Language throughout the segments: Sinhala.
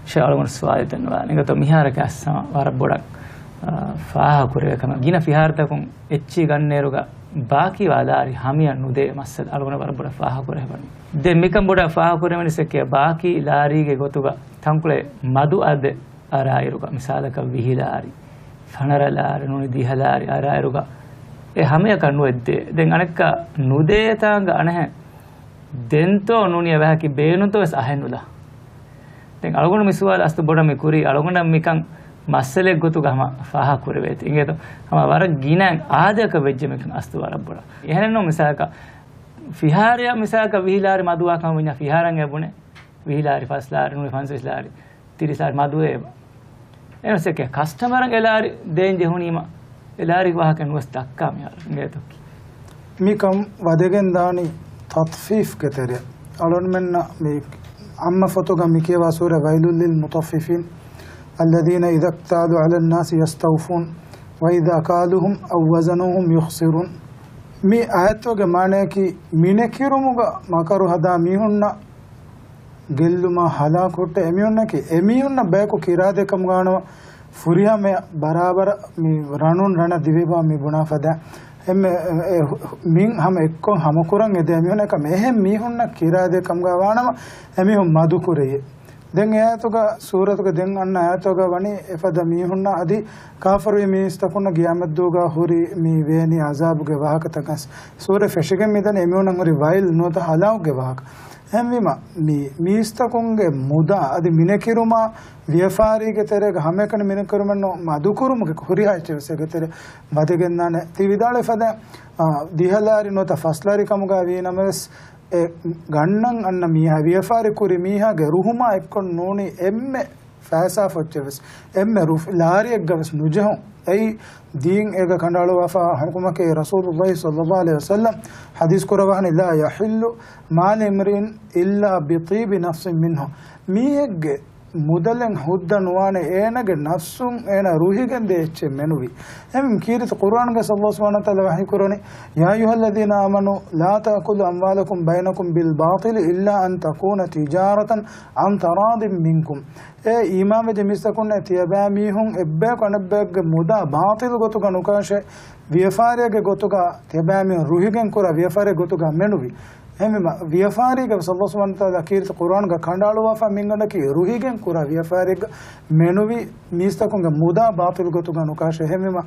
ශාලමන ස්වායතනවා නිගත මිහාරක අස්සම වර බොඩක් ෆාහ කුරේකම ගින ෆිහාරතකුන් එච්චි ගන්නේරුග ಬಾಕಿ ವಾದಾರಿ ಹಮಿಯ ನುದೆ ಮಸ್ಸದ ಅಳವನ ಬರಬಡ ಫಾಹ ಕೊರೆ ಬನಿ ದೆ ಮಿಕಂ ಬಡ ಫಾಹ ಕೊರೆ ಮನಿಸಕ್ಕೆ ಬಾಕಿ ಲಾರಿಗೆ ಗೊತುಗ ತಂಕುಳೆ ಮದು ಅದೆ ಅರಾಯಿರುಗ ಮಿಸಾಲಕ ವಿಹಿಲಾರಿ ಫಣರಲಾರಿ ನುನಿ ದಿಹಲಾರಿ ಅರಾಯಿರುಗ ಎ ಹಮಿಯ ಕಣ್ಣು ಎದ್ದೆ ದೆನ್ ಅನಕ್ಕ ನುದೆ ತಾಂಗ ಅನಹ ದೆಂತೋ ನುನಿಯ ವಹಕಿ ಬೇನುತೋ ಸ್ ಅಹೆನುಲ ದೆನ್ ಅಳಗಣ ಮಿಸುವಾಲ ಅಸ್ತು ಬಡ ಮಿ ಕುರಿ ಅಳಗಣ ಮಿಕಂ මස්සලෙක් ගොතු ගම ෆාහ කුරවේති ඉංගෙත හම වර ගිනන් ආදක වෙජ්ජ මෙකන් අස්තු වරබ්බඩ එහෙනනෝ මිසාක ෆිහාරිය මිසාක විහිලාරි මදුවා කම විනා ෆිහාරන් යබුනේ විහිලාරි ෆස්ලාරි නුයි ෆන්සස්ලාරි තිරිසාරි මදුවේ එනසක කස්ටමරන් එලාරි දෙන් ජෙහුනීම එලාරි වහක නුස් දක්කා මියාර ඉංගෙත මිකම් වදගෙන් දානි තත්ෆීෆ් කතර අලොන් මෙන්න මේ අම්ම ෆොතෝග මිකේ වසූර වයිලුල් ලිල් මුතෆිෆින් الذين إذا اكتالوا على الناس يستوفون وإذا كالوهم أو وزنوهم يخسرون مي آياتوغ معنی کی مینه کیروموغ مکرو هدا میهුන්න ගෙල්ලුම හලාකොට එමියුන්න කි එමියුන්න බෑකු කිරාදේ කම් ගානව ෆුරියා මේ බරාබර මේ රණුන් රණ දිවේබා මේ බුණා ෆදා එම් මින් හැම එක්කො හැම කුරන් එද එමියුන්න එක මෙහෙම මිහුන්න කිරාදේ කම් ගාවනම එමිහුම් මදු කුරේ දැන් ආයතක සූරතක දැන් අන්න ආයතක වනි එපද මීහුන්න අදි කාෆරු මිස්තකුන ගියාමත් දෝගා හොරි මේ වේනි අසාබුගේ වාහකතකස් සූර ෆෙෂිගෙන් මෙතන එමුණන් හොරි වයිල් නොත හලාවගේ වාහක හැමවිම මේ මිස්තකුන්ගේ මුදා අදි මිනකිරුමා ව්‍යාපාරීගේ තරක හැමකන මිනකරුමනෝ මදුකුරුමගේ හොරි හයිචෙසගේ තර මදගෙන්නාන තිවිදාලේ ෆද දිහලාරි නොත ෆස්ලාරි කමුගා වේනමස් ගන්නන් අන්න මීහා ව්‍යාපාරේ කුරි මීහාගේ රුහුමා එක්කොන් නෝනි එම්මෙ ෆෑසා ෆොච්චෙවස් එම්මෙ රුෆ් ලාරියක් ගවස් නුජහො ඒ දීන් එක කණ්ඩාල වෆා හකුමකේ රසූලුල්ලාහි සල්ලල්ලාහු අලයිහි වසල්ලම් හදීස් කුරවහනි ලා යහිල්ලු මාල ඉම්රින් ඉල්ලා බිතීබි නෆ්සින් මින්හු මීහෙක්ගේ මුදලෙන් හුද්දන් වානේ ඒනගේ නෆ්සුන් ඒන රුහිගෙන් දෙච්ච මෙනුවි එම් කීරිත කුර්ආන්ගේ සල්ලල්ලාහු සුබ්හානහු තාලා වහී කුරණි යා අයුහල්ලදීන ආමනු ලා තඅකුලු අම්වාලකුම් බයිනකුම් බිල් බාතිල් ඉල්ලා අන් තකුන තිජාරතන් අන් තරාදින් මින්කුම් ඒ ඊමාම දෙමිස්තකුන් තියබා මීහුන් එබ්බා කනබ්බගේ මුදා බාතිල් ගොතු කනුකාෂේ ව්‍යාපාරයේ ගොතුක තියබා මී රුහිගෙන් කුර ව්‍යාපාරයේ ගොතුක මෙනුවි එමෙම ව්‍යාපාරික සල්ලල්ලාහු සුබ්හානහු තාලා කීර්ත කුර්ආන්ග කණ්ඩාලුවා ෆමින්ගන කී රුහිගෙන් කුර ව්‍යාපාරික මෙනුවි මිස්තකුන්ග මුදා බාතිල් ගොතු ගනුකාෂ එමෙම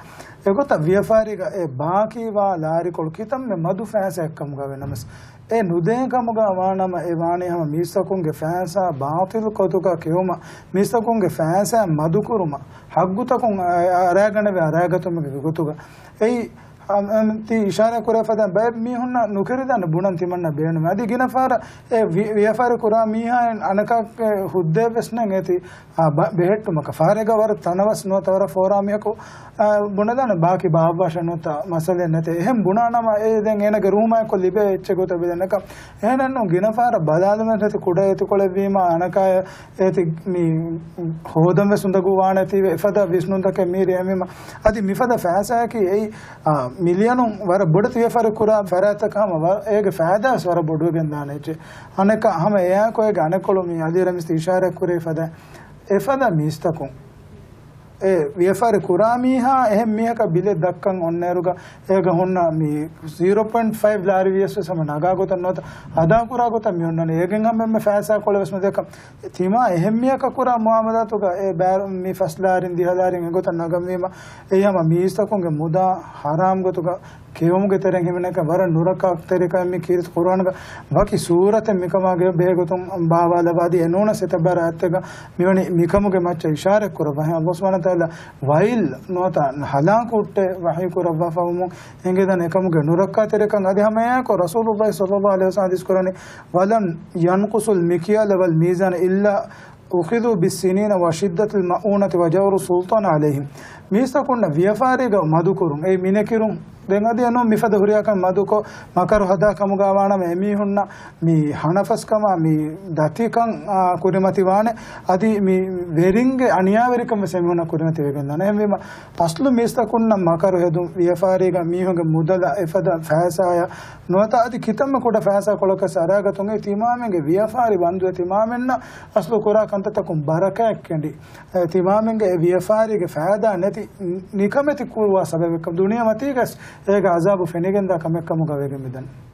එගොත ව්‍යාපාරික ඒ බාකීවා ලාරි කොල් කිතම් මෙ මදු ෆෑසයක් කම ගවෙනමස් ඒ නුදේ කමුග වානම ඒ වාණේ හැම මිස්තකුන්ගේ ෆෑසා බාතිල් ගොතුක කියොම මිස්තකුන්ගේ ෆෑසා මදු කුරුම හග්ගුතකුන් අරගෙන අරගතුමගේ ගොතුක ඒ ති ඉෂාරා කරා ෆදා බය මිහුන්න නුකරිදන බුණන් තිමන්න බේන මදි ගිනෆාර ඒ ව්‍යාපාර කරා මිහා අනකක් හුද්දේ වෙස්නන් ඇති බෙහෙට්ටුම කෆාරේක වර තනවස් නොතවර ෆෝරාමියකෝ බුණදන ಬಾಕಿ ಬಾවෂ නොත මසලෙ නැතේ එහෙම් බුණානම ඒ දැන් එනගේ රූමයක් කො ලිබේ එච්ච ගොත බෙදනක එහෙනන්නු ගිනෆාර බලාලම නැති කුඩ ඒතු කොළ වීම අනකය ඒති මි හොදම් වෙසුඳගු වානති එෆදා විස්නුන්දක මීරි එමෙම අදි මිෆදා ෆෑසාකි ඒ මිලියනු වර බොඩ ව්‍යාපාර කරා ෆරාතකම ඒගේ ෆෑදාස් වර බොඩු ගෙන්දානෙච්ච අනක හැම එයා කොයි ගණකොළු මි අදිරමිස් ඉෂාරා කුරේ ෆදා එෆදා මිස්තකුන් ඒ ව්‍යාපාර කරා මීහා එහෙම් මීහක බිලේ දක්කන් ඔන්නේරුග ඒක හොන්න මේ 0.5 ලාරි වියස් සම නගා ගොත නොත අදා කරා ගොත මියොන්නනේ ඒගෙන් හැම ෆෑසා කොළවස්ම දෙක තිමා එහෙම් මීහක කරා මුහම්මදතුග ඒ බෑර මේ ෆස්ලාරින් දිහලාරින් ගොත නගම් වීම එයම මිස්තකුන්ගේ මුදා හරාම් ගොතුග කියොමුගේ තරන් හිමනක වර නුරක තරක මේ කීරිත කුර්ආනක වාකි සූරත මිකමගේ බේගතුම් බාවාලවාදී එනෝන සතබර ඇත්තක මිවනි මිකමුගේ මච්ච ඉෂාරා කරවා අල්ලාහ් සුබ්හානහු තාලා වයිල් නොත හලාකුට වහී කරවා ෆවමු එංගෙදන එකමුගේ නුරක තරකන් අධිහමයා කො රසූලුල්ලාහි සල්ලල්ලාහු අලයිහි වසල්ලම් හදීස් කරන්නේ වලන් යන්කුසුල් මිකියල වල් මීසාන ඉල්ලා أخذوا بالسنين وشدة المؤونة وجور السلطان عليهم ميسا كنا ويافاريغا مدكورم أي مينكيروم දෙංගදී අනෝ මිෆද හුරියාකම් මදුකෝ මකරු හදා කමුගාවාන මේ මිහුන්න මේ හනෆස්කම මේ දතිකම් කුරිමති වානේ අදි මේ වෙරින්ගේ අනියාවරිකම සෙමුණ කුරිමති වෙගන්න එහෙම අස්ලු මේස්තකුන්න මකරු හෙදුම් වියෆාරීග මිහුගේ මුදල එෆද ෆෑසාය නොත අදි කිතම කොට ෆෑසා කොලක සරාගතුන්ගේ තිමාමෙන්ගේ වියෆාරි බන්දුවේ තිමාමෙන්න අස්ලු කොරා කන්තතකුම් බරකයක් කැඳි තිමාමෙන්ගේ වියෆාරීගේ ෆෑදා නැති නිකමති කුවා සබෙක දුනියා මතීගස් ඒක අසාබු ෆෙනෙගෙන්දා කමෙක්කම ගවෙගෙ මිදන්